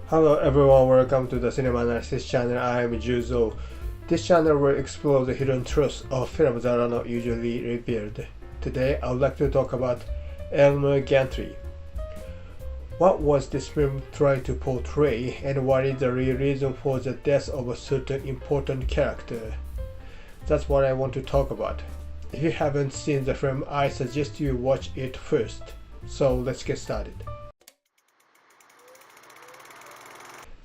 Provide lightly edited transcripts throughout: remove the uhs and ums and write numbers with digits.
Hello everyone, welcome to the Cinema Analysis channel. I am Juzo. This channel will explore the hidden truths of films that are not usually revealed. Today I would like to talk about Elmer Gantry. What was this film trying to portray, and what is the real reason for the death of a certain important character? That's what I want to talk about. If you haven't seen the film, I suggest you watch it first. So let's get started.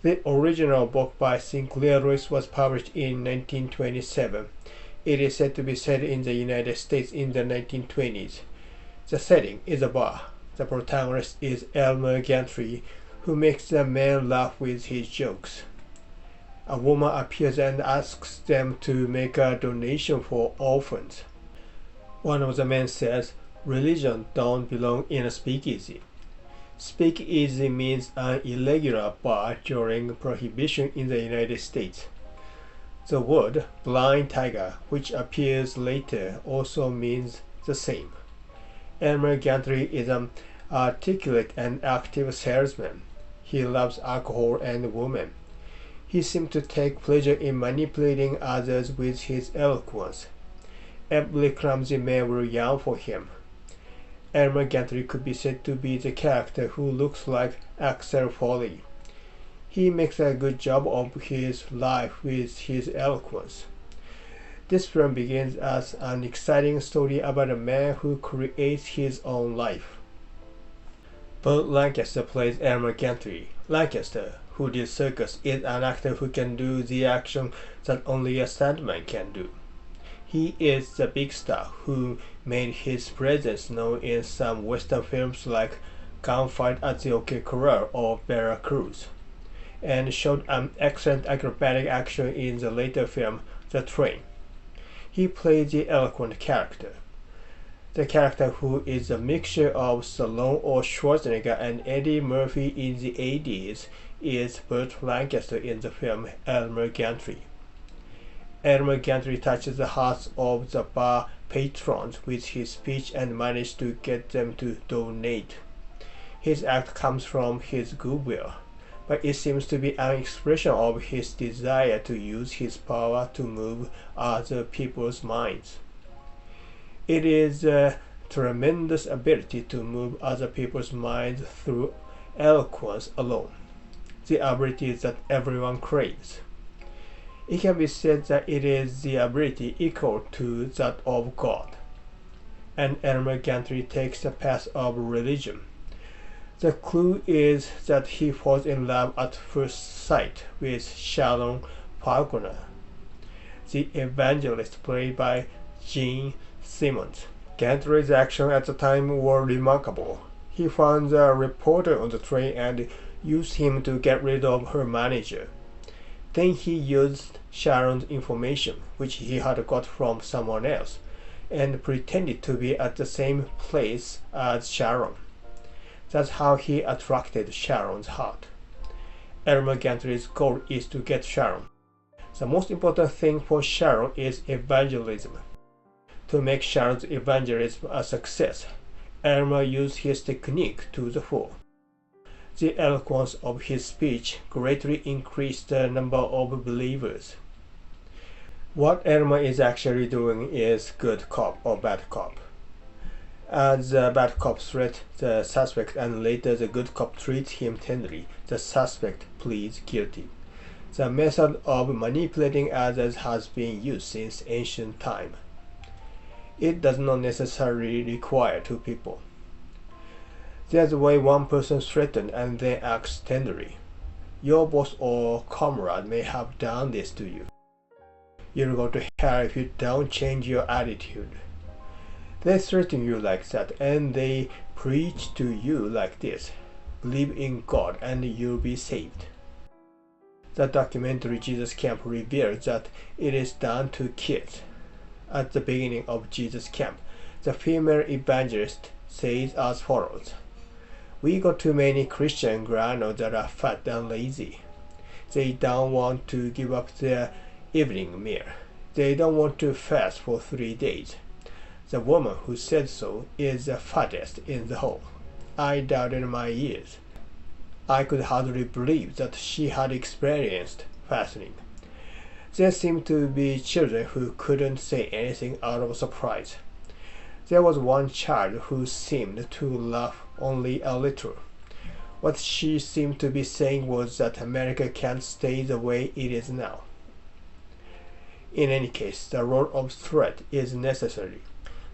The original book by Sinclair Lewis was published in 1927. It is said to be set in the United States in the 1920s. The setting is a bar. The protagonist is Elmer Gantry, who makes the men laugh with his jokes. A woman appears and asks them to make a donation for orphans. One of the men says, "Religion don't belong in a speakeasy." Speakeasy means an irregular bar during Prohibition in the United States. The word blind tiger, which appears later, also means the same. Elmer Gantry is an articulate and active salesman. He loves alcohol and women. He seems to take pleasure in manipulating others with his eloquence. Every clumsy man will yearn for him. Elmer Gantry could be said to be the character who looks like Axel Foley. He makes a good job of his life with his eloquence. This film begins as an exciting story about a man who creates his own life. Burt Lancaster plays Elmer Gantry. Lancaster, who did circus, is an actor who can do the action that only a stuntman can do. He is the big star who made his presence known in some Western films like Gunfight at the OK Corral or Veracruz, and showed an excellent acrobatic action in the later film The Train. He plays the eloquent character. The character who is a mixture of Stallone or Schwarzenegger and Eddie Murphy in the 80s is Burt Lancaster in the film Elmer Gantry. Elmer Gantry touches the hearts of the bar patrons with his speech and manages to get them to donate. His act comes from his goodwill, but it seems to be an expression of his desire to use his power to move other people's minds. It is a tremendous ability to move other people's minds through eloquence alone, the ability that everyone craves. It can be said that it is the ability equal to that of God. And Elmer Gantry takes the path of religion. The clue is that he falls in love at first sight with Sharon Falconer, the evangelist played by Gene Simmons. Gantry's actions at the time were remarkable. He found a reporter on the train and used him to get rid of her manager. Then he used Sharon's information, which he had got from someone else, and pretended to be at the same place as Sharon. That's how he attracted Sharon's heart. Elmer Gantry's goal is to get Sharon. The most important thing for Sharon is evangelism. To make Sharon's evangelism a success, Elmer used his technique to the full. The eloquence of his speech greatly increased the number of believers. What Elmer is actually doing is good cop or bad cop. As the bad cop threats the suspect and later the good cop treats him tenderly, the suspect pleads guilty. The method of manipulating others has been used since ancient time. It does not necessarily require two people. There's a way one person threatens and then acts tenderly. Your boss or comrade may have done this to you. You'll go to hell if you don't change your attitude. They threaten you like that and they preach to you like this. Believe in God and you'll be saved. The documentary Jesus Camp reveals that it is done to kids. At the beginning of Jesus Camp, the female evangelist says as follows: "We got too many Christian grandmas that are fat and lazy. They don't want to give up their evening meal. They don't want to fast for 3 days. The woman who said so is the fattest in the hall. I doubted my ears. I could hardly believe that she had experienced fasting. There seemed to be children who couldn't say anything out of surprise. There was one child who seemed to laugh only a little. What she seemed to be saying was that America can't stay the way it is now. In any case, the role of threat is necessary.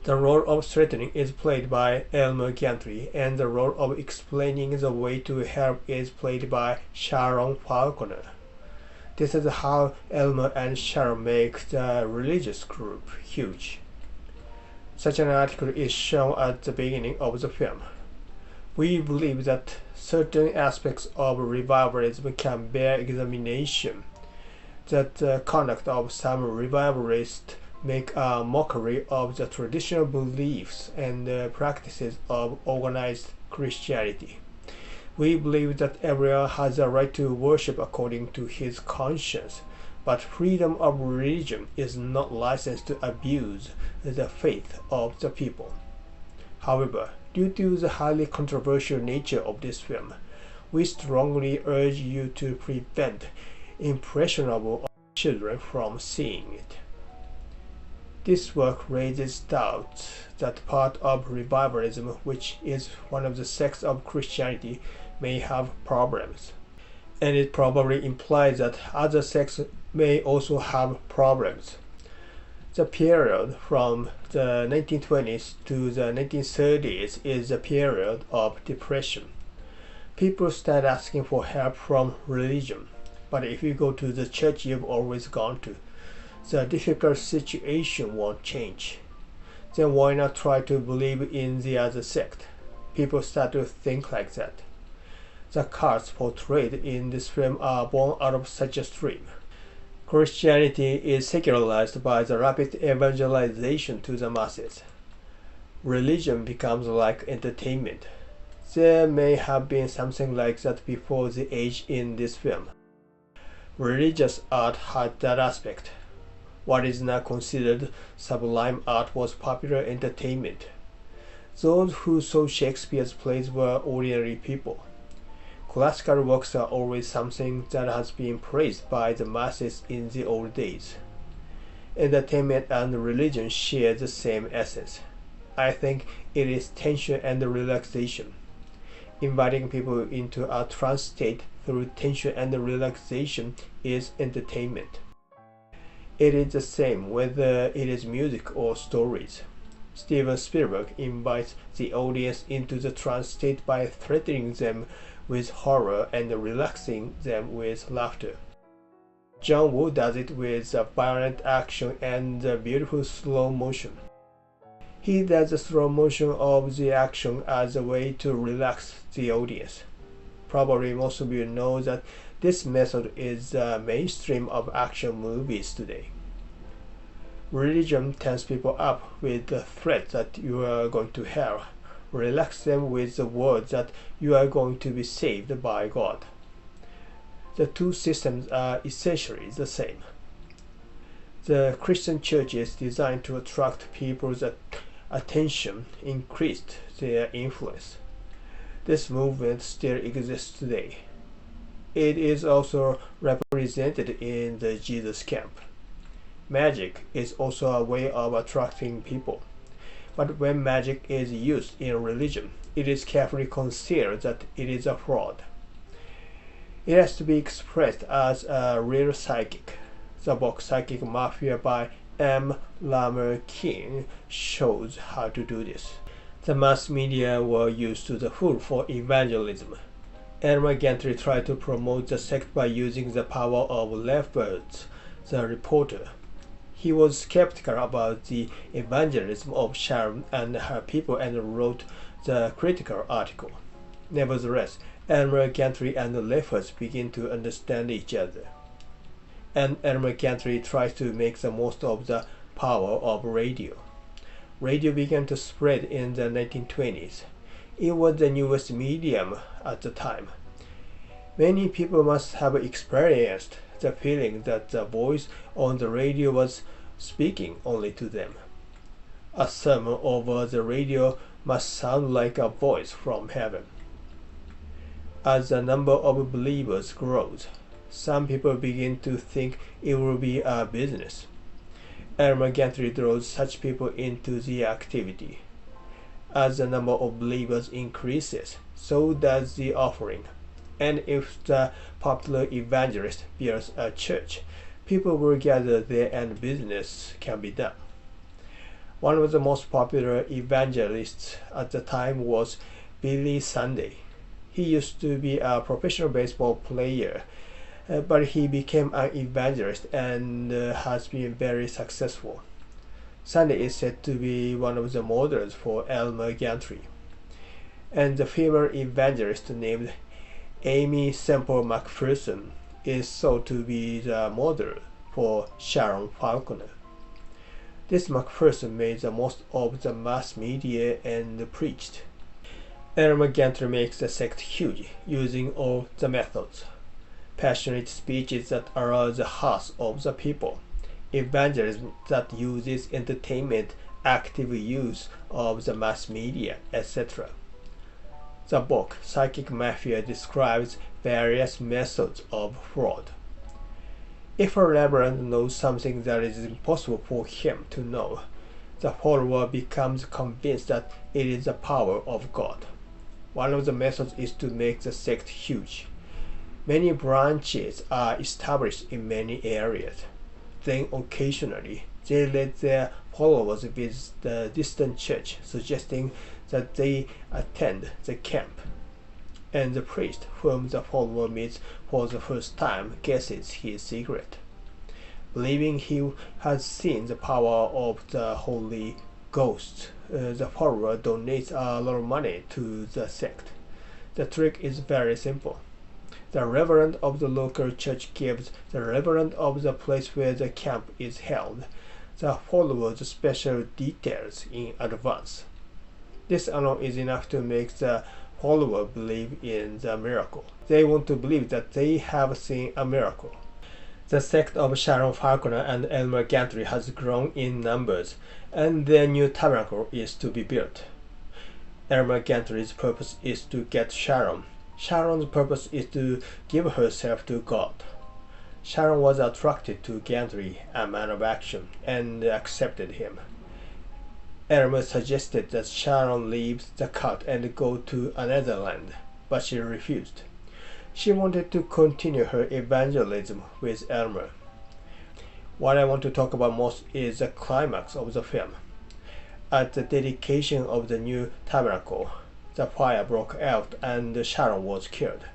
The role of threatening is played by Elmer Gantry, and the role of explaining the way to help is played by Sharon Falconer. This is how Elmer and Sharon make the religious group huge. Such an article is shown at the beginning of the film. We believe that certain aspects of revivalism can bear examination, that the conduct of some revivalists make a mockery of the traditional beliefs and practices of organized Christianity. We believe that everyone has a right to worship according to his conscience, but freedom of religion is not licensed to abuse the faith of the people. However, due to the highly controversial nature of this film, we strongly urge you to prevent impressionable children from seeing it. This work raises doubts that part of revivalism, which is one of the sects of Christianity, may have problems. And it probably implies that other sects may also have problems. The period from the 1920s to the 1930s is a period of depression. People start asking for help from religion. But if you go to the church you've always gone to, the difficult situation won't change. Then why not try to believe in the other sect? People start to think like that. The cards portrayed in this film are born out of such a stream. Christianity is secularized by the rapid evangelization to the masses. Religion becomes like entertainment. There may have been something like that before the age in this film. Religious art had that aspect. What is now considered sublime art was popular entertainment. Those who saw Shakespeare's plays were ordinary people. Classical works are always something that has been praised by the masses in the old days. Entertainment and religion share the same essence. I think it is tension and relaxation. Inviting people into a trance state through tension and relaxation is entertainment. It is the same whether it is music or stories. Steven Spielberg invites the audience into the trance state by threatening them with horror and relaxing them with laughter. John Woo does it with violent action and beautiful slow motion. He does the slow motion of the action as a way to relax the audience. Probably most of you know that this method is the mainstream of action movies today. Religion turns people up with the threat that you are going to hell. Relax them with the words that you are going to be saved by God. The two systems are essentially the same. The Christian church is designed to attract people's attention, increase their influence. This movement still exists today. It is also represented in the Jesus camp. Magic is also a way of attracting people. But when magic is used in religion, it is carefully concealed that it is a fraud. It has to be expressed as a real psychic. The book Psychic Mafia by Elmer King shows how to do this. The mass media were used to the full for evangelism. Elmer Gantry tried to promote the sect by using the power of Lefebvre, the reporter. He was skeptical about the evangelism of Sharon and her people and wrote the critical article. Nevertheless, Elmer Gantry and Lefebvre begin to understand each other. And Elmer Gantry tries to make the most of the power of radio. Radio began to spread in the 1920s. It was the newest medium at the time. Many people must have experienced the feeling that the voice on the radio was speaking only to them. A sermon over the radio must sound like a voice from heaven. As the number of believers grows, some people begin to think it will be a business. Elmer Gantry draws such people into the activity. As the number of believers increases, so does the offering. And if the popular evangelist builds a church, people will gather there and business can be done. One of the most popular evangelists at the time was Billy Sunday. He used to be a professional baseball player, but he became an evangelist and has been very successful. Sunday is said to be one of the models for Elmer Gantry. And the female evangelist named Amy Semple McPherson is thought to be the model for Sharon Falconer. This McPherson made the most of the mass media and preached. Elmer Gantry makes the sect huge, using all the methods. Passionate speeches that arouse the hearts of the people, evangelism that uses entertainment, active use of the mass media, etc. The book Psychic Mafia describes various methods of fraud. If a reverend knows something that is impossible for him to know, the follower becomes convinced that it is the power of God. One of the methods is to make the sect huge. Many branches are established in many areas. Then occasionally they let their followers visit the distant church, suggesting that they attend the camp. And the priest whom the follower meets for the first time guesses his secret. Believing he has seen the power of the Holy Ghost, the follower donates a lot of money to the sect. The trick is very simple. The reverend of the local church gives the reverend of the place where the camp is held the followers special details in advance. This alone is enough to make the follower believe in the miracle. They want to believe that they have seen a miracle. The sect of Sharon Falconer and Elmer Gantry has grown in numbers, and their new tabernacle is to be built. Elmer Gantry's purpose is to get Sharon. Sharon's purpose is to give herself to God. Sharon was attracted to Gantry, a man of action, and accepted him. Elmer suggested that Sharon leave the cult and go to another land, but she refused. She wanted to continue her evangelism with Elmer. What I want to talk about most is the climax of the film. At the dedication of the new tabernacle, the fire broke out and Sharon was killed.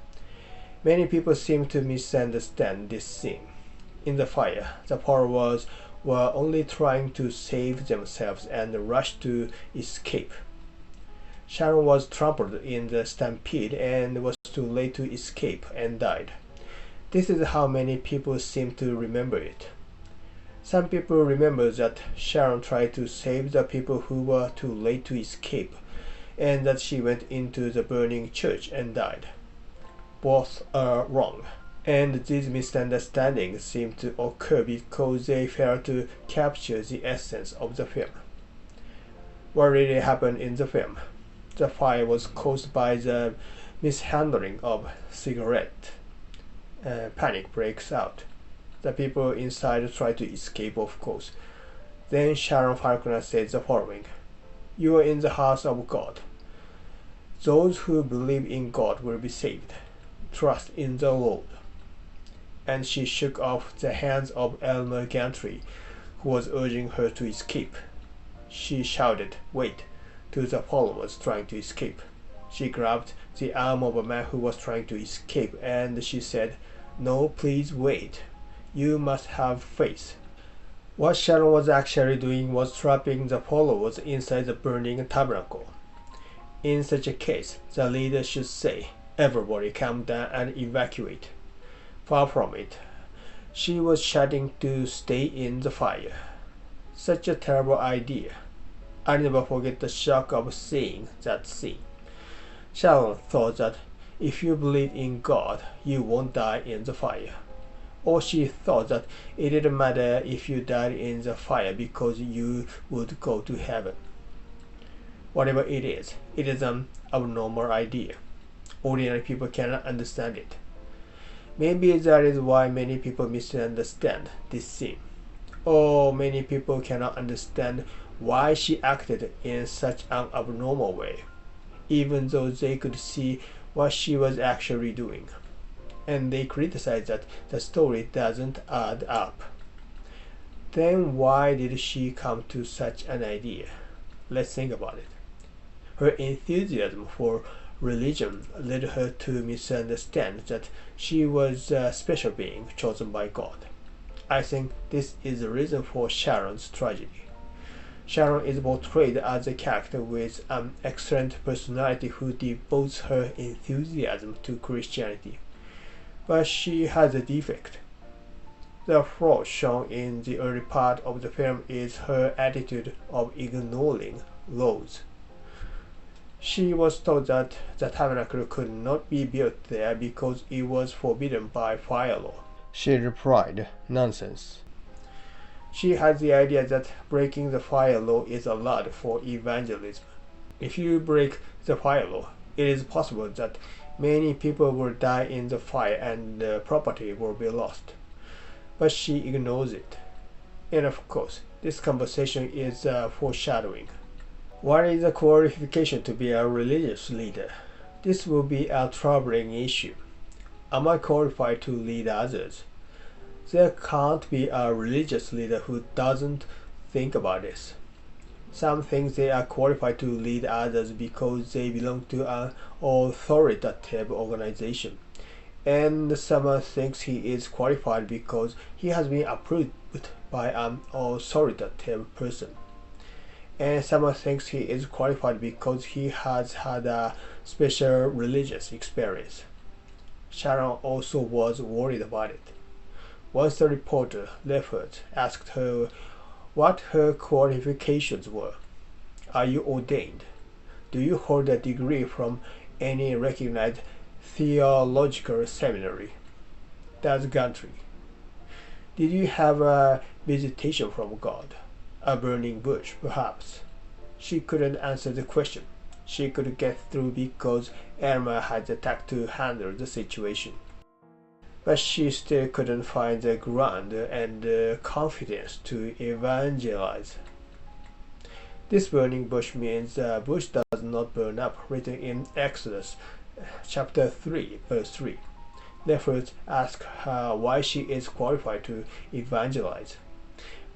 Many people seem to misunderstand this scene. In the fire, the followers were only trying to save themselves and rushed to escape. Sharon was trampled in the stampede and was too late to escape and died. This is how many people seem to remember it. Some people remember that Sharon tried to save the people who were too late to escape, and that she went into the burning church and died. Both are wrong, and these misunderstandings seem to occur because they fail to capture the essence of the film. What really happened in the film? The fire was caused by the mishandling of cigarette. Panic breaks out. The people inside try to escape, of course. Then Sharon Falconer says the following: "You are in the house of God. Those who believe in God will be saved. Trust in the Lord." And she shook off the hands of Elmer Gantry, who was urging her to escape. She shouted, "Wait," to the followers trying to escape. She grabbed the arm of a man who was trying to escape, and she said, "No, please wait. You must have faith." What Sharon was actually doing was trapping the followers inside the burning tabernacle. In such a case, the leader should say, "Everybody calm down and evacuate." Far from it. She was shouting to stay in the fire. Such a terrible idea. I never forget the shock of seeing that scene. Sharon thought that if you believe in God, you won't die in the fire. Or she thought that it didn't matter if you died in the fire because you would go to heaven. Whatever it is an abnormal idea. Ordinary people cannot understand it. Maybe that is why many people misunderstand this scene. Or many people cannot understand why she acted in such an abnormal way, even though they could see what she was actually doing. And they criticize that the story doesn't add up. Then why did she come to such an idea? Let's think about it. Her enthusiasm for religion led her to misunderstand that she was a special being chosen by God. I think this is the reason for Sharon's tragedy. Sharon is portrayed as a character with an excellent personality who devotes her enthusiasm to Christianity. But she has a defect. The flaw shown in the early part of the film is her attitude of ignoring laws. She was told that the tabernacle could not be built there because it was forbidden by fire law. She replied, "Nonsense." She had the idea that breaking the fire law is allowed for evangelism. If you break the fire law, it is possible that many people will die in the fire and property will be lost. But she ignores it. And of course, this conversation is foreshadowing. What is the qualification to be a religious leader? This will be a troubling issue. Am I qualified to lead others? There can't be a religious leader who doesn't think about this. Some think they are qualified to lead others because they belong to an authoritative organization. And someone thinks he is qualified because he has been approved by an authoritative person. And someone thinks he is qualified because he has had a special religious experience. Sharon also was worried about it. Once the reporter, Leffert, asked her what her qualifications were. Are you ordained? Do you hold a degree from any recognized theological seminary? That's Gantry. Did you have a visitation from God? A burning bush, perhaps? She couldn't answer the question. She could get through because Elmer had the tact to handle the situation. But she still couldn't find the ground and confidence to evangelize. This burning bush means the bush does not burn up, written in Exodus chapter 3, verse 3. Leffert asked her why she is qualified to evangelize.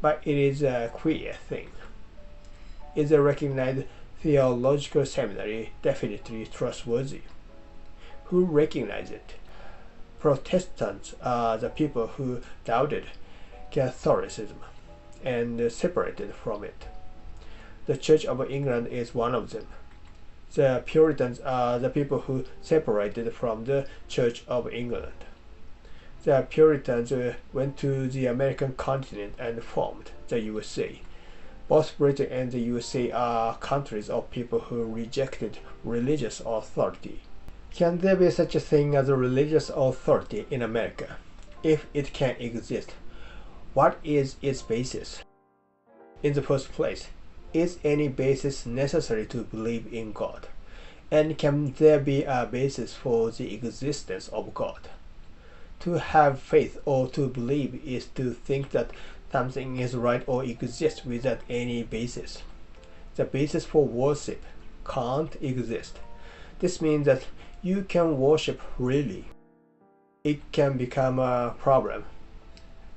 But it is a queer thing. Is a recognized theological seminary definitely trustworthy? Who recognizes it? Protestants are the people who doubted Catholicism and separated from it. The Church of England is one of them. The Puritans are the people who separated from the Church of England. The Puritans went to the American continent and formed the USA. Both Britain and the USA are countries of people who rejected religious authority. Can there be such a thing as a religious authority in America? If it can exist, what is its basis? In the first place, is any basis necessary to believe in God? And can there be a basis for the existence of God? To have faith or to believe is to think that something is right or exists without any basis. The basis for worship can't exist. This means that you can worship really. It can become a problem.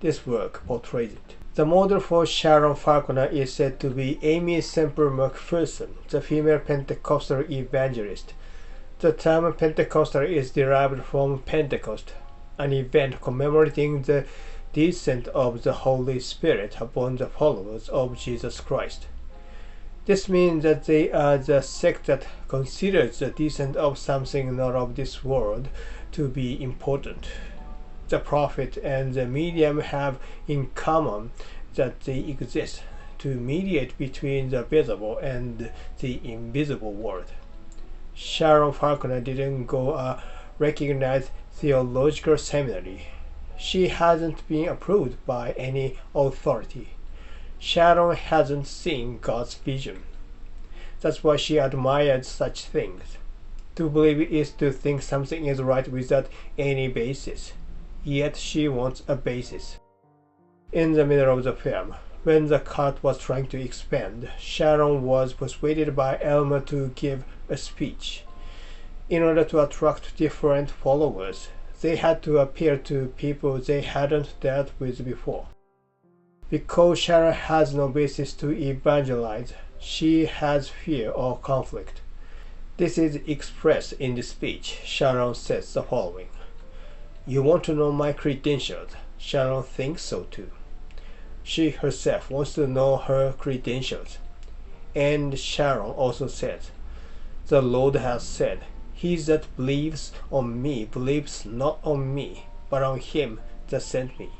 This work portrays it. The model for Sharon Falconer is said to be Amy Semple McPherson, the female Pentecostal evangelist. The term Pentecostal is derived from Pentecost, an event commemorating the descent of the Holy Spirit upon the followers of Jesus Christ. This means that they are the sect that considers the descent of something not of this world to be important. The prophet and the medium have in common that they exist to mediate between the visible and the invisible world. Sharon Falconer didn't go a recognized theological seminary. She hasn't been approved by any authority. Sharon hasn't seen God's vision. That's why she admired such things. To believe is to think something is right without any basis. Yet she wants a basis. In the middle of the film, when the cult was trying to expand, Sharon was persuaded by Elmer to give a speech. In order to attract different followers, they had to appeal to people they hadn't dealt with before. Because Sharon has no basis to evangelize, she has fear or conflict. This is expressed in the speech. Sharon says the following: "You want to know my credentials?" Sharon thinks so too. She herself wants to know her credentials. And Sharon also says, "The Lord has said, he that believes on me believes not on me, but on him that sent me."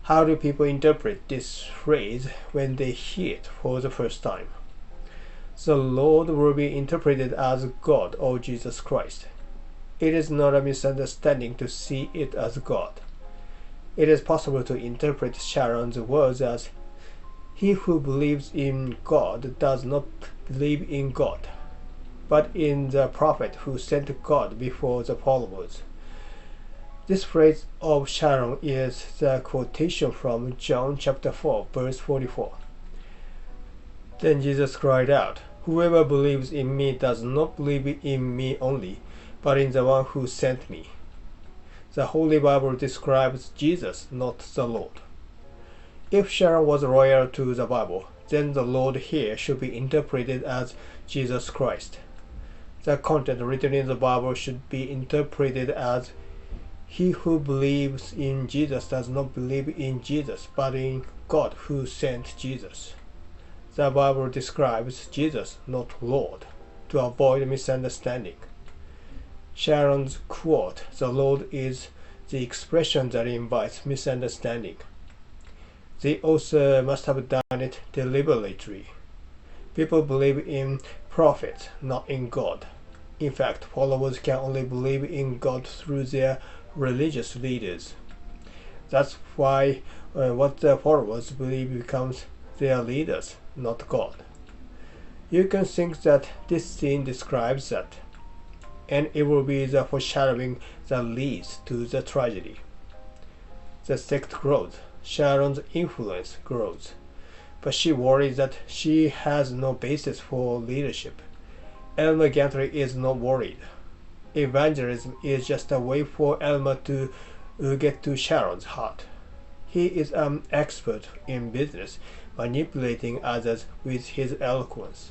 How do people interpret this phrase when they hear it for the first time? The Lord will be interpreted as God or Jesus Christ. It is not a misunderstanding to see it as God. It is possible to interpret Sharon's words as, "He who believes in God does not believe in God, but in the prophet who sent God before the followers." This phrase of Sharon is the quotation from John chapter 4, verse 44. Then Jesus cried out, "Whoever believes in me does not believe in me only, but in the one who sent me." The Holy Bible describes Jesus, not the Lord. If Sharon was loyal to the Bible, then the Lord here should be interpreted as Jesus Christ. The content written in the Bible should be interpreted as, "He who believes in Jesus does not believe in Jesus, but in God who sent Jesus." The Bible describes Jesus, not Lord, to avoid misunderstanding. Sharon's quote, "The Lord," is the expression that invites misunderstanding. The author must have done it deliberately. People believe in prophets, not in God. In fact, followers can only believe in God through their religious leaders. That's why what the followers believe becomes their leaders, not God. You can think that this scene describes that, and it will be the foreshadowing that leads to the tragedy. The sect grows. Sharon's influence grows. But she worries that she has no basis for leadership. Elmer Gantry is not worried. Evangelism is just a way for Elmer to get to Sharon's heart. He is an expert in business, manipulating others with his eloquence.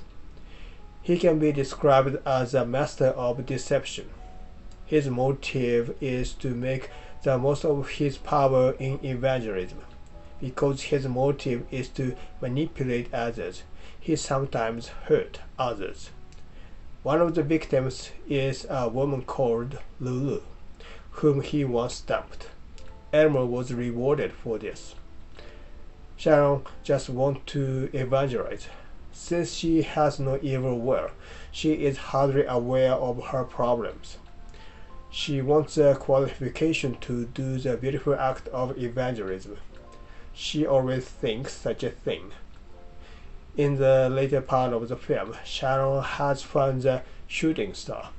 He can be described as a master of deception. His motive is to make the most of his power in evangelism. Because his motive is to manipulate others, he sometimes hurts others. One of the victims is a woman called Lulu, whom he once dumped. Elmer was rewarded for this. Sharon just wants to evangelize. Since she has no evil will, she is hardly aware of her problems. She wants a qualification to do the beautiful act of evangelism. She always thinks such a thing. In the later part of the film, Sharon has found the shooting star.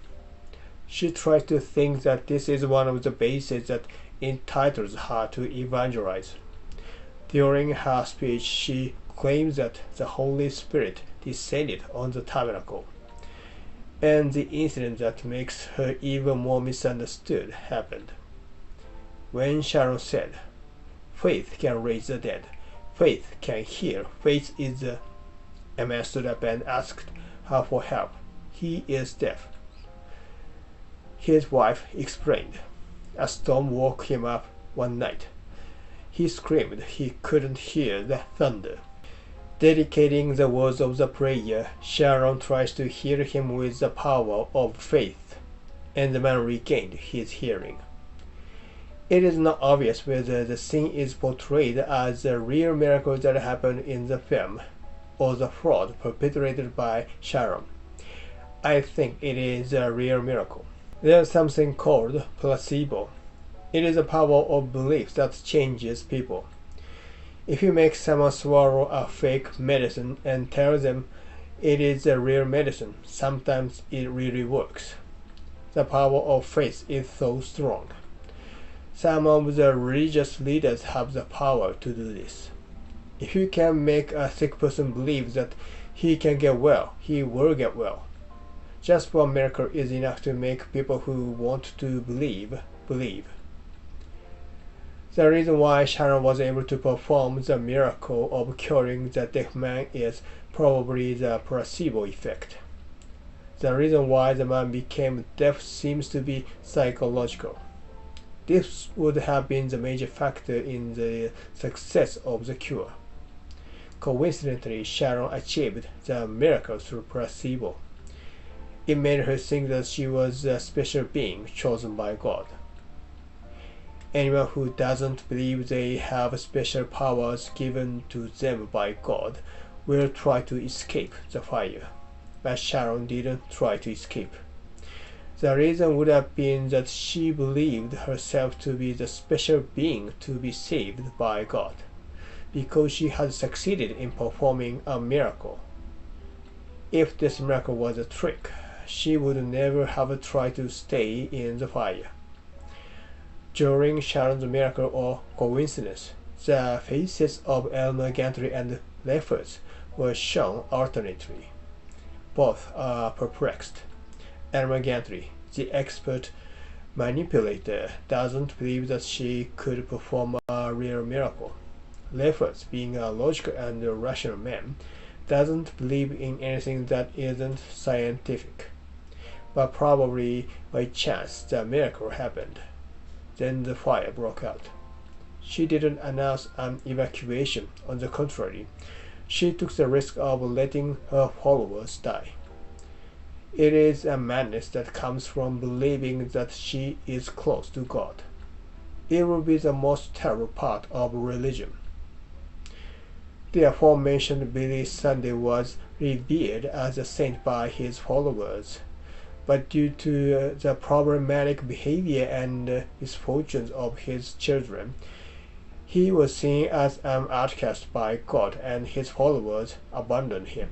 She tries to think that this is one of the bases that entitles her to evangelize. During her speech, she claims that the Holy Spirit descended on the tabernacle. And the incident that makes her even more misunderstood happened. When Sharon said, "Faith can raise the dead. Faith can heal. Faith is the..." A man stood up and asked her for help. He is deaf. His wife explained. A storm woke him up one night. He screamed he couldn't hear the thunder. Dedicating the words of the prayer, Sharon tries to heal him with the power of faith, and the man regained his hearing. It is not obvious whether the scene is portrayed as a real miracle that happened in the film, or the fraud perpetrated by Sharon. I think it is a real miracle. There is something called placebo. It is a power of belief that changes people. If you make someone swallow a fake medicine and tell them It is a real medicine. Sometimes it really works. The power of faith is so strong. Some of the religious leaders have the power to do this. If you can make a sick person believe that he can get well, he will get well. Just one miracle is enough to make people who want to believe. The reason why Sharon was able to perform the miracle of curing the deaf man is probably the placebo effect. The reason why the man became deaf seems to be psychological. This would have been the major factor in the success of the cure. Coincidentally, Sharon achieved the miracle through placebo. It made her think that she was a special being chosen by God. Anyone who doesn't believe they have special powers given to them by God will try to escape the fire. But Sharon didn't try to escape. The reason would have been that she believed herself to be the special being to be saved by God, because she had succeeded in performing a miracle. If this miracle was a trick, she would never have tried to stay in the fire. During Sharon's miracle or coincidence, the faces of Elmer Gantry and Lefferts were shown alternately. Both are perplexed. Elmer Gantry, the expert manipulator, doesn't believe that she could perform a real miracle. Lefferts, being a logical and rational man, doesn't believe in anything that isn't scientific. But probably by chance the miracle happened. Then the fire broke out. She didn't announce an evacuation. On the contrary, she took the risk of letting her followers die. It is a madness that comes from believing that she is close to God. It will be the most terrible part of religion. The aforementioned Billy Sunday was revered as a saint by his followers, but due to the problematic behavior and misfortunes of his children, he was seen as an outcast by God, and his followers abandoned him.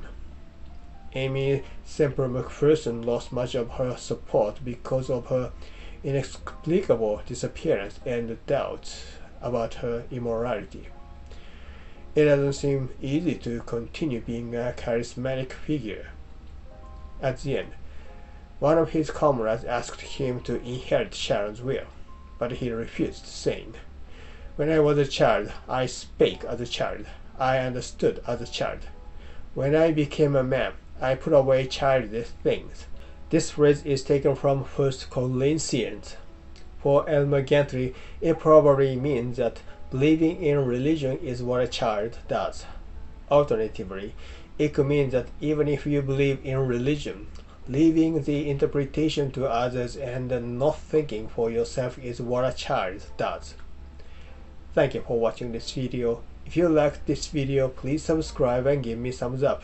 Amy Semper McPherson lost much of her support because of her inexplicable disappearance and doubts about her immorality. It doesn't seem easy to continue being a charismatic figure. At the end, one of his comrades asked him to inherit Sharon's will, but he refused, saying, "When I was a child, I spake as a child. I understood as a child. When I became a man, I put away childish things." This phrase is taken from 1 Corinthians. For Elmer Gantry, it probably means that believing in religion is what a child does. Alternatively, it could mean that even if you believe in religion, leaving the interpretation to others and not thinking for yourself is what a child does. Thank you for watching this video. If you liked this video, please subscribe and give me thumbs up.